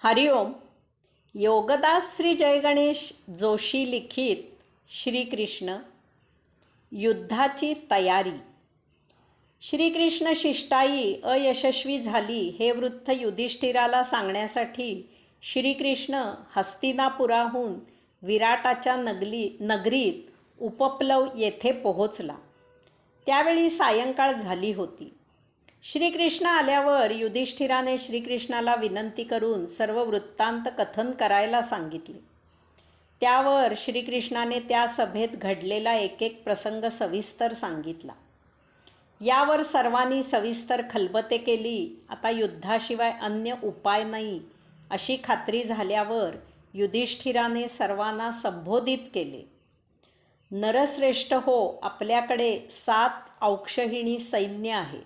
हरिओम. योगदास श्री जयगणेश जोशी लिखित श्रीकृष्ण युद्धाची तयारी. श्रीकृष्ण शिष्टाई अयशस्वी झाली हे वृत्त युधिष्ठिराला सांगण्यासाठी श्रीकृष्ण हस्तिनापुराहून विराटाच्या नगरीत उपप्लव येथे पोहोचला. त्यावेळी सायंकाळ झाली होती. श्रीकृष्ण आल्यावर युधिष्ठिराने श्रीकृष्णाला विनंती करून सर्व वृत्तांत कथन करायला सांगितले. त्यावर श्रीकृष्णाने त्या सभेत घडलेला एक एक प्रसंग सविस्तर सांगितला. यावर सर्वांनी सविस्तर खलबते केली. आता युद्धाशिवाय अन्य उपाय नाही अशी खात्री झाल्यावर युधिष्ठिराने सर्वांना संबोधित केले. नरश्रेष्ठ हो, आपल्याकडे 7 औक्षहिणी सैन्य आहे.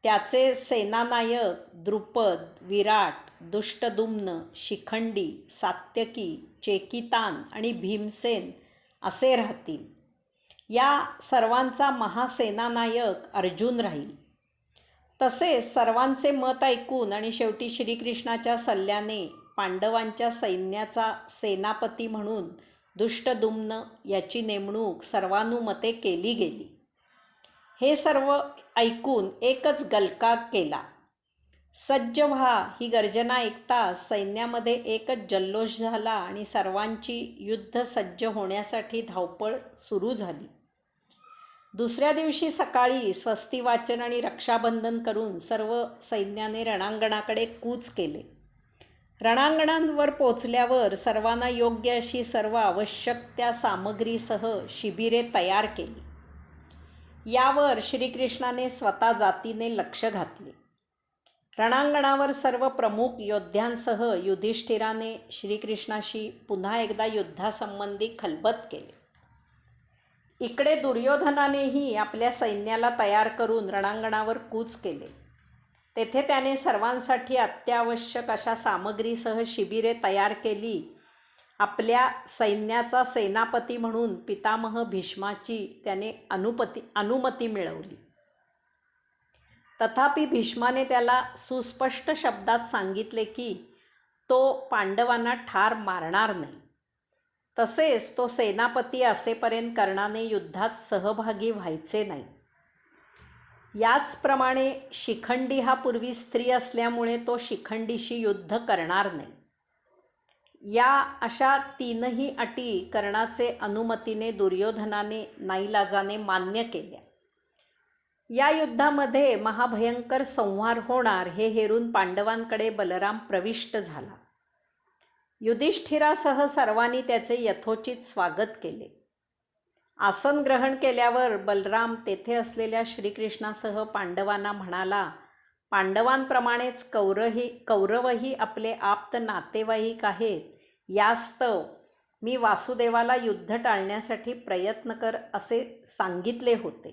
त्याचे सेनानायक द्रुपद, विराट, दुष्टदुम्न, शिखंडी, सात्यकी, चेकितान आणि भीमसेन असे राहतील. या सर्वांचा महासेनानायक अर्जुन राहील. तसेच सर्वांचे मत ऐकून आणि शेवटी श्रीकृष्णाच्या सल्ल्याने पांडवांच्या सैन्याचा सेनापती म्हणून दुष्टदुम्न याची नेमणूक सर्वानुमते केली गेली. हे सर्व ऐकून एकच गलका केला. सज्ज व्हा ही गर्जना ऐकताच सैन्यामध्ये एकच जल्लोष झाला आणि सर्वांची युद्ध सज्ज होण्यासाठी धावपळ सुरू झाली. दुसऱ्या दिवशी सकाळी स्वस्ती वाचन आणि रक्षाबंधन करून सर्व सैन्याने रणांगणाकडे कूच केले. रणांगणांवर पोचल्यावर सर्वांना योग्य अशी सर्व आवश्यक त्या सामग्रीसह शिबिरे तयार केली. यावर श्रीकृष्णाने स्वतः जातीने लक्ष घातले. रणांगणावर सर्व प्रमुख योद्ध्यांसह युधिष्ठिराने श्रीकृष्णाशी पुन्हा एकदा युद्धासंबंधी खलबत केले. इकडे दुर्योधनानेही आपल्या सैन्याला तयार करून रणांगणावर कूच केले. तेथे त्याने सर्वांसाठी अत्यावश्यक अशा सामग्रीसह शिबिरे तयार केली. आपल्या सैन्याचा सेनापती म्हणून पितामह भीष्माची त्याने अनुमती मिळवली. तथापि भीष्माने त्याला सुस्पष्ट शब्दात सांगितले की तो पांडवांना ठार मारणार नाही. तसेच तो सेनापती असेपर्यंत कर्णाने युद्धात सहभागी व्हायचे नाही. याचप्रमाणे शिखंडी हा पूर्वी स्त्री असल्यामुळे तो शिखंडीशी युद्ध करणार नाही. या अशा 3ही अटी कर्णाचे अनुमतीने दुर्योधनाने नाईलाजाने मान्य केल्या. या युद्धामध्ये महाभयंकर संहार होणार हे हेरून पांडवांकडे बलराम प्रविष्ट झाला. युधिष्ठिरासह सर्वांनी त्याचे यथोचित स्वागत केले. आसन ग्रहण केल्यावर बलराम तेथे असलेल्या श्रीकृष्णासह पांडवांना म्हणाला, पांडवांप्रमाणेच कौरवही आपले आप्त नातेवाईक आहेत. यास्तव मी वासुदेवाला युद्ध टाळण्यासाठी प्रयत्न कर असे सांगितले होते.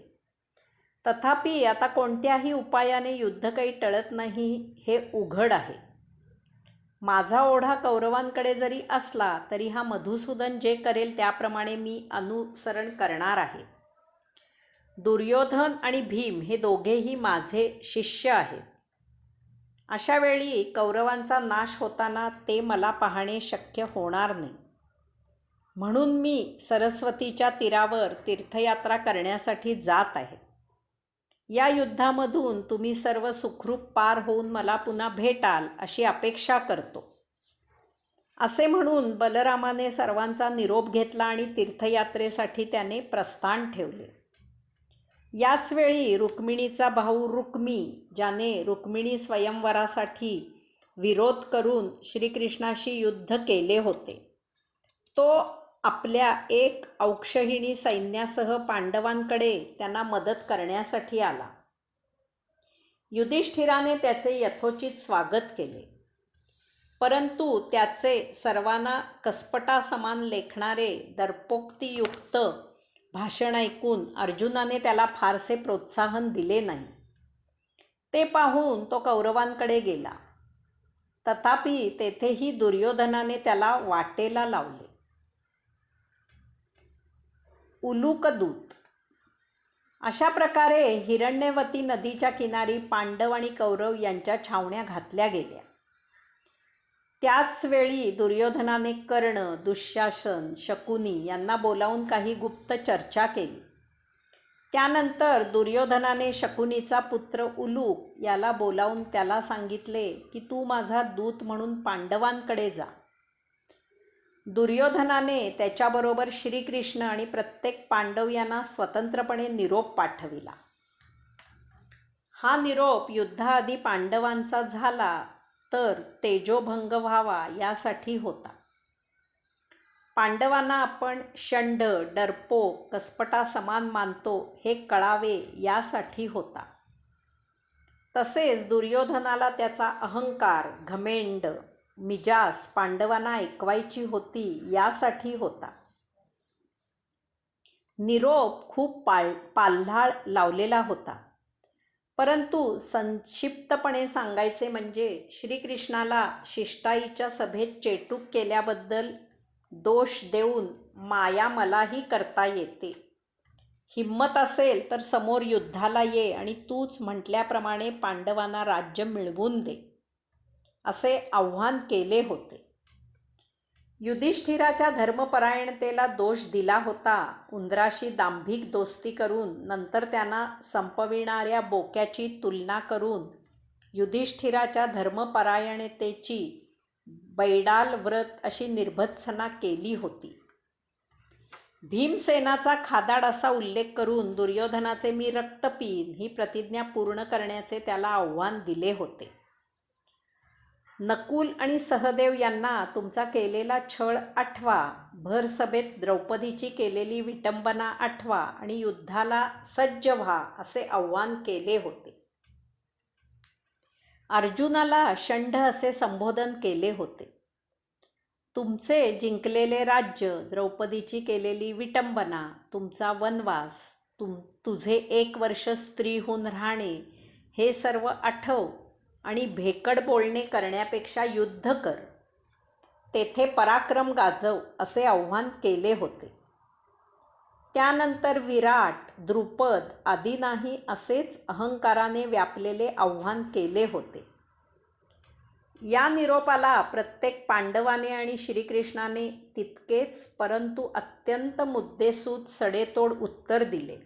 तथापि आता कोणत्याही उपायाने युद्ध काही टळत नाही हे उघड आहे. माझा ओढा कौरवांकडे जरी असला तरी हा मधुसूदन जे करेल त्याप्रमाणे मी अनुसरण करणार आहे. दुर्योधन आणि भीम हे दोघेही माझे शिष्य आहेत. अशा वेळी कौरवांचा नाश होताना ते मला पाहणे शक्य होणार नाही. म्हणून मी सरस्वतीच्या तीरावर तीर्थयात्रा करण्यासाठी जात आहे. या युद्धामधून तुम्ही सर्व सुखरूप पार होऊन मला पुन्हा भेटाल अशी अपेक्षा करतो. असे म्हणून बलरामाने सर्वांचा निरोप घेतला आणि तीर्थयात्रेसाठी त्याने प्रस्थान ठेवले. याच वेळी रुक्मिणीचा भाऊ रुक्मी, ज्याने रुक्मिणी स्वयंवरासाठी विरोध करून श्रीकृष्णाशी युद्ध केले होते, तो आपल्या 1 औक्षहिणी सैन्यासह पांडवांकडे त्यांना मदत करण्यासाठी आला. युधिष्ठिराने त्याचे यथोचित स्वागत केले. परंतु त्याचे सर्वांना कसपटासमान लेखणारे दर्पोक्तियुक्त भाषण ऐकून अर्जुनाने त्याला फारसे प्रोत्साहन दिले नाही. ते पाहून तो कौरवांकडे गेला. तथापि तेथेही दुर्योधनाने त्याला वाटेला लावले. उलूकदूत. अशा प्रकारे हिरण्यवती नदीच्या किनारी पांडव आणि कौरव यांच्या छावण्या घातल्या गेल्या. त्याच वेळी दुर्योधनाने कर्ण, दुःशासन, शकुनी यांना बोलावून काही गुप्त चर्चा केली. त्यानंतर दुर्योधनाने शकुनीचा पुत्र उलूक याला बोलावून त्याला सांगितले की तू माझा दूत म्हणून पांडवांकडे जा. दुर्योधनाने त्याच्याबरोबर श्रीकृष्ण आणि प्रत्येक पांडव यांना स्वतंत्रपणे निरोप पाठविला. हा निरोप युद्धाआधी पांडवांचा झाला तर तेजोभंग व्हावा यासाठी होता. पांडवांना आपण षंड, डरपोक, कसपटासमान मानतो हे कळावे यासाठी होता. तसेच दुर्योधनाला त्याचा अहंकार, घमेंड, मिजास पांडवांना ऐकवायची होती यासाठी होता. निरोप खूप पाल्हाळ लावलेला होता. परंतु संक्षिप्तपणे सांगायचे म्हणजे श्रीकृष्णाला शिष्टाईच्या सभेत चेटूक केल्याबद्दल दोष देऊन माया मलाही करता येते. हिम्मत असेल तर समोर युद्धाला ये आणि तूच म्हटल्याप्रमाणे पांडवांना राज्य मिळवून दे असे आव्हान केले होते. युधिष्ठिराच्या धर्मपरायणतेला दोष दिला होता. उंदराशी दांभिक दोस्ती करून नंतर त्यांना संपविणाऱ्या बोक्याची तुलना करून युधिष्ठिराच्या धर्मपरायणतेची बैडाल व्रत अशी निर्भत्सना केली होती. भीमसेनाचा खादाड असा उल्लेख करून दुर्योधनाचे मी रक्त पिईन ही प्रतिज्ञा पूर्ण करण्याचे त्याला आव्हान दिले होते. नकुल आणि सहदेव यांना तुमचा केलेला छळ आठवा, भरसभेत द्रौपदीची केलेली विटंबना आठवा आणि युद्धाला सज्ज व्हा असे आव्हान केले होते. अर्जुनाला षंड असे संबोधन केले होते. तुमचे जिंकलेले राज्य, द्रौपदीची केलेली विटंबना, तुमचा वनवास, तुझे 1 वर्ष स्त्रीहून राहणे हे सर्व आठव आणि भेकड बोलणे करण्यापेक्षा युद्ध कर, तेथे पराक्रम गाजव असे आव्हान केले होते. त्यानंतर विराट, द्रुपद आदींनाही असेच अहंकाराने व्यापलेले आव्हान केले होते. या निरोपाला प्रत्येक पांडवाने आणि श्रीकृष्णाने तितकेच परंतु अत्यंत मुद्देसूद सडेतोड उत्तर दिले.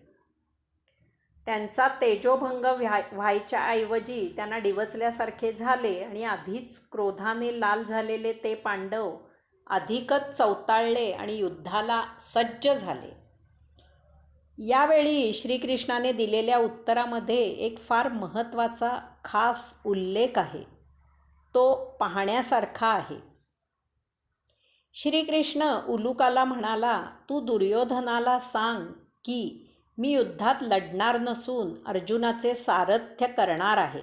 त्यांचा तेजोभंग व्हायच्याऐवजी त्यांना डिवचल्यासारखे झाले आणि आधीच क्रोधाने लाल झालेले ते पांडव अधिकच चवताळले आणि युद्धाला सज्ज झाले. यावेळी श्रीकृष्णाने दिलेल्या उत्तरामध्ये एक फार महत्त्वाचा खास उल्लेख आहे. तो पाहण्यासारखा आहे. श्रीकृष्ण उलूकाला म्हणाला, तू दुर्योधनाला सांग की मी युद्धात लढणार नसून अर्जुनाचे सारथ्य करणार आहे.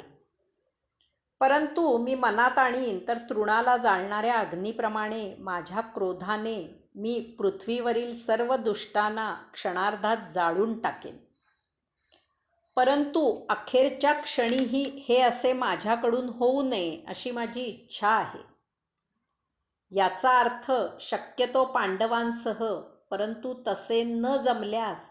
परंतु मी मनात आणीन तर तृणाला जाळणाऱ्या अग्नीप्रमाणे माझ्या क्रोधाने मी पृथ्वीवरील सर्व दुष्टांना क्षणार्धात जाळून टाकेन. परंतु अखेरच्या क्षणीही हे असे माझ्याकडून होऊ नये अशी माझी इच्छा आहे. याचा अर्थ शक्यतो पांडवांसह, परंतु तसे न जमल्यास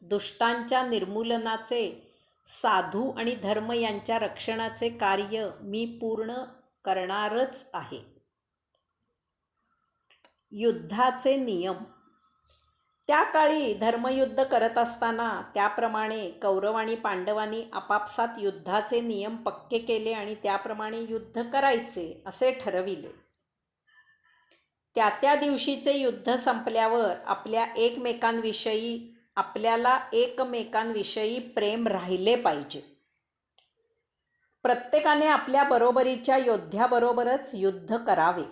दुष्टांच्या निर्मूलनाचे, साधू आणि धर्म यांच्या रक्षणाचे कार्य मी पूर्ण करणारच आहे. युद्धाचे नियम. त्या काळी धर्मयुद्ध करत असताना त्याप्रमाणे कौरव आणि पांडवांनी आपापसात युद्धाचे नियम पक्के केले आणि त्याप्रमाणे युद्ध करायचे असे ठरविले. त्या दिवशीचे युद्ध संपल्यावर आपल्याला एकमेकांविषयी प्रेम राहिले पाहिजे. प्रत्येकाने आपल्या बरोबरीच्या योद्ध्याबरोबरच युद्ध करावे.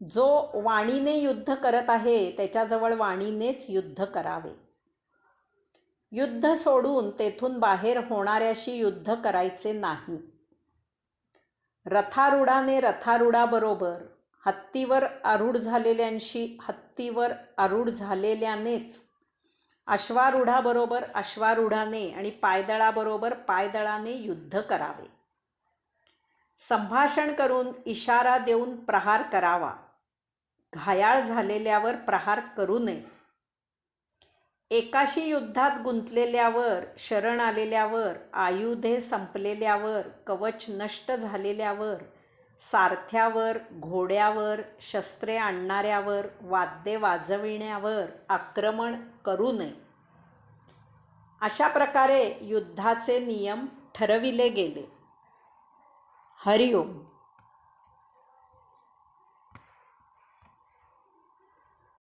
जो वाणीने युद्ध करत आहे त्याच्याजवळ वाणीनेच युद्ध करावे. युद्ध सोडून तेथून बाहेर होणाऱ्याशी युद्ध करायचे नाही. रथारूढाने रथारूढाबरोबर, हत्तीवर आरूढ झालेल्यांशी हत्तीवर आरूढ झालेल्यानेच, अश्वारूढाबरोबर अश्वारूढाने आणि पायदळाबरोबर पायदळाने युद्ध करावे. संभाषण करून इशारा देऊन प्रहार करावा. घायाळ झालेल्यावर प्रहार करू नये. एकाशी युद्धात गुंतलेल्यावर, शरण आलेल्यावर, आयुधे संपलेल्यावर, कवच नष्ट झालेल्यावर, सारथ्यावर, घोड्यावर, शस्त्रे आणणाऱ्यावर, वाद्ये वाजविण्यावर आक्रमण करू नये. अशा प्रकारे युद्धाचे नियम ठरविले गेले. हरिओम.